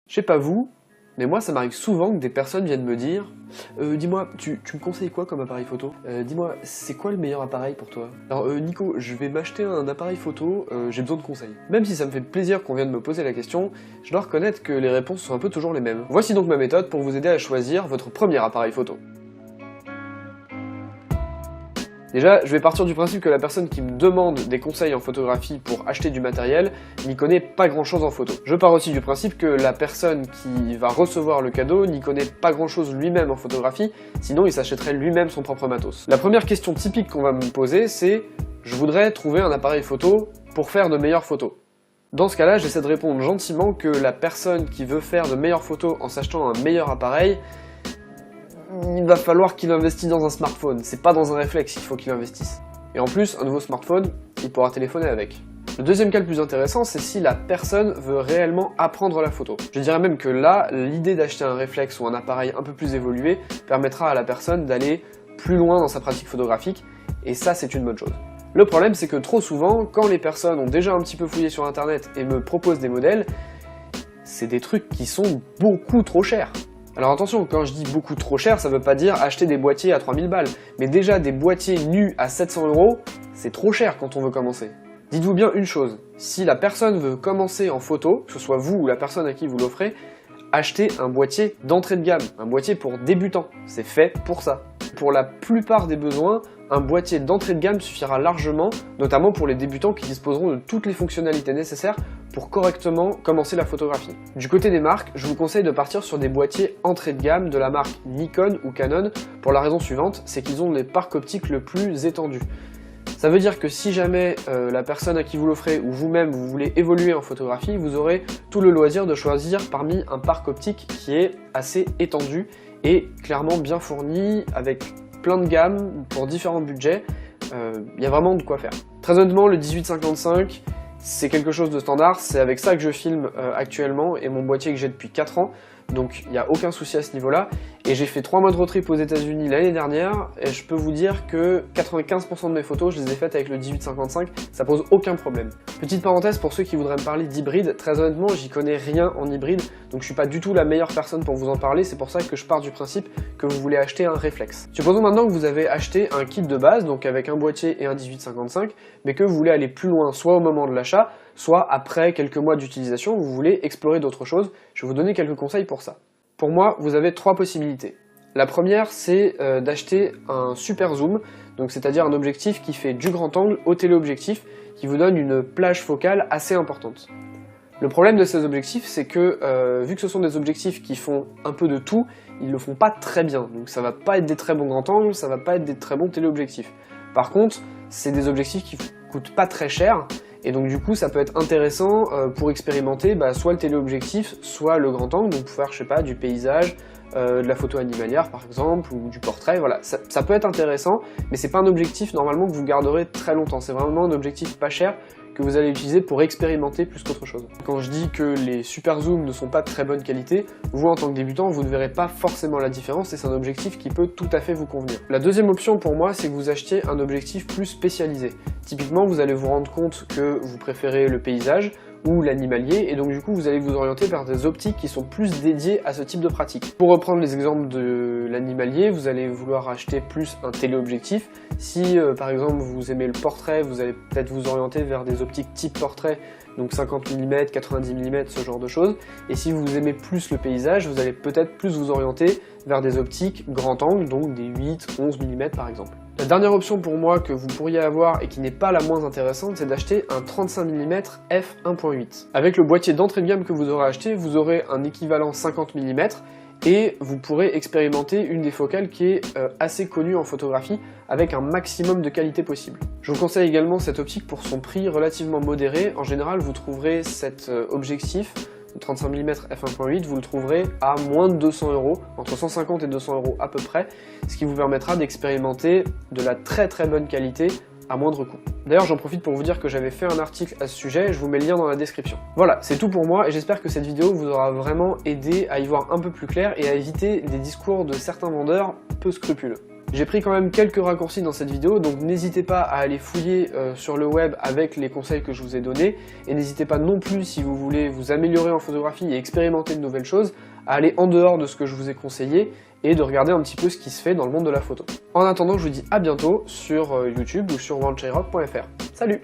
Je sais pas vous, mais moi ça m'arrive souvent que des personnes viennent me dire dis-moi, tu me conseilles quoi comme appareil photo? Dis-moi, c'est quoi le meilleur appareil pour toi? Alors Nico, je vais m'acheter un appareil photo, j'ai besoin de conseils. Même si ça me fait plaisir qu'on vienne me poser la question, je dois reconnaître que les réponses sont un peu toujours les mêmes. Voici donc ma méthode pour vous aider à choisir votre premier appareil photo. Déjà, je vais partir du principe que la personne qui me demande des conseils en photographie pour acheter du matériel n'y connaît pas grand chose en photo. Je pars aussi du principe que la personne qui va recevoir le cadeau n'y connaît pas grand chose lui-même en photographie, sinon il s'achèterait lui-même son propre matos. La première question typique qu'on va me poser, c'est « je voudrais trouver un appareil photo pour faire de meilleures photos ». Dans ce cas-là, j'essaie de répondre gentiment que la personne qui veut faire de meilleures photos en s'achetant un meilleur appareil, il va falloir qu'il investisse dans un smartphone, c'est pas dans un réflexe qu'il faut qu'il investisse. Et en plus, un nouveau smartphone, il pourra téléphoner avec. Le deuxième cas le plus intéressant, c'est si la personne veut réellement apprendre la photo. Je dirais même que là, l'idée d'acheter un réflexe ou un appareil un peu plus évolué permettra à la personne d'aller plus loin dans sa pratique photographique, et ça c'est une bonne chose. Le problème c'est que trop souvent, quand les personnes ont déjà un petit peu fouillé sur internet et me proposent des modèles, c'est des trucs qui sont beaucoup trop chers. Alors attention, quand je dis beaucoup trop cher, ça veut pas dire acheter des boîtiers à 3000 balles, mais déjà des boîtiers nus à 700 €, c'est trop cher quand on veut commencer. Dites-vous bien une chose, si la personne veut commencer en photo, que ce soit vous ou la personne à qui vous l'offrez, achetez un boîtier d'entrée de gamme, un boîtier pour débutants, c'est fait pour ça. Pour la plupart des besoins, un boîtier d'entrée de gamme suffira largement, notamment pour les débutants qui disposeront de toutes les fonctionnalités nécessaires pour correctement commencer la photographie. Du côté des marques, je vous conseille de partir sur des boîtiers entrée de gamme de la marque Nikon ou Canon pour la raison suivante, c'est qu'ils ont les parcs optiques le plus étendus. Ça veut dire que si jamais la personne à qui vous l'offrez ou vous-même vous voulez évoluer en photographie, vous aurez tout le loisir de choisir parmi un parc optique qui est assez étendu et clairement bien fourni avec plein de gammes pour différents budgets. Il y a vraiment de quoi faire. Très honnêtement, le 18-55, c'est quelque chose de standard, c'est avec ça que je filme actuellement et mon boîtier que j'ai depuis 4 ans. Donc il n'y a aucun souci à ce niveau-là. Et j'ai fait 3 mois de road trip aux États-Unis l'année dernière, et je peux vous dire que 95% de mes photos, je les ai faites avec le 18-55, ça pose aucun problème. Petite parenthèse pour ceux qui voudraient me parler d'hybride, très honnêtement, j'y connais rien en hybride, donc je suis pas du tout la meilleure personne pour vous en parler, c'est pour ça que je pars du principe que vous voulez acheter un réflexe. Supposons maintenant que vous avez acheté un kit de base, donc avec un boîtier et un 18-55, mais que vous voulez aller plus loin, soit au moment de l'achat, soit après quelques mois d'utilisation, vous voulez explorer d'autres choses, je vais vous donner quelques conseils pour ça. Pour moi, vous avez 3 possibilités. La première, c'est d'acheter un super zoom, donc c'est-à-dire un objectif qui fait du grand angle au téléobjectif, qui vous donne une plage focale assez importante. Le problème de ces objectifs, c'est que vu que ce sont des objectifs qui font un peu de tout, ils le font pas très bien, donc ça va pas être des très bons grands angles, ça va pas être des très bons téléobjectifs. Par contre, c'est des objectifs qui coûtent pas très cher, et donc du coup ça peut être intéressant pour expérimenter soit le téléobjectif, soit le grand angle, donc pour faire je sais pas du paysage, de la photo animalière par exemple, ou du portrait, voilà, ça peut être intéressant, mais c'est pas un objectif normalement que vous garderez très longtemps, c'est vraiment un objectif pas cher que vous allez utiliser pour expérimenter plus qu'autre chose. Quand je dis que les super zooms ne sont pas de très bonne qualité, vous en tant que débutant, vous ne verrez pas forcément la différence et c'est un objectif qui peut tout à fait vous convenir. La deuxième option pour moi, c'est que vous achetiez un objectif plus spécialisé. Typiquement, vous allez vous rendre compte que vous préférez le paysage ou l'animalier, et donc du coup vous allez vous orienter vers des optiques qui sont plus dédiées à ce type de pratique. Pour reprendre les exemples de l'animalier, vous allez vouloir acheter plus un téléobjectif. Si par exemple vous aimez le portrait, vous allez peut-être vous orienter vers des optiques type portrait, donc 50 mm, 90 mm, ce genre de choses. Et si vous aimez plus le paysage, vous allez peut-être plus vous orienter vers des optiques grand angle, donc des 8, 11 mm par exemple. La dernière option pour moi que vous pourriez avoir et qui n'est pas la moins intéressante, c'est d'acheter un 35 mm f1.8. Avec le boîtier d'entrée de gamme que vous aurez acheté, vous aurez un équivalent 50 mm et vous pourrez expérimenter une des focales qui est assez connue en photographie avec un maximum de qualité possible. Je vous conseille également cette optique pour son prix relativement modéré. En général, vous trouverez cet objectif 35 mm f1.8, vous le trouverez à moins de 200 €, entre 150 et 200 € à peu près, ce qui vous permettra d'expérimenter de la très bonne qualité à moindre coût. D'ailleurs, j'en profite pour vous dire que j'avais fait un article à ce sujet, je vous mets le lien dans la description. Voilà, c'est tout pour moi et j'espère que cette vidéo vous aura vraiment aidé à y voir un peu plus clair et à éviter des discours de certains vendeurs peu scrupuleux. J'ai pris quand même quelques raccourcis dans cette vidéo, donc n'hésitez pas à aller fouiller sur le web avec les conseils que je vous ai donnés, et n'hésitez pas non plus, si vous voulez vous améliorer en photographie et expérimenter de nouvelles choses, à aller en dehors de ce que je vous ai conseillé, et de regarder un petit peu ce qui se fait dans le monde de la photo. En attendant, je vous dis à bientôt sur YouTube ou sur worldshyrock.fr. Salut!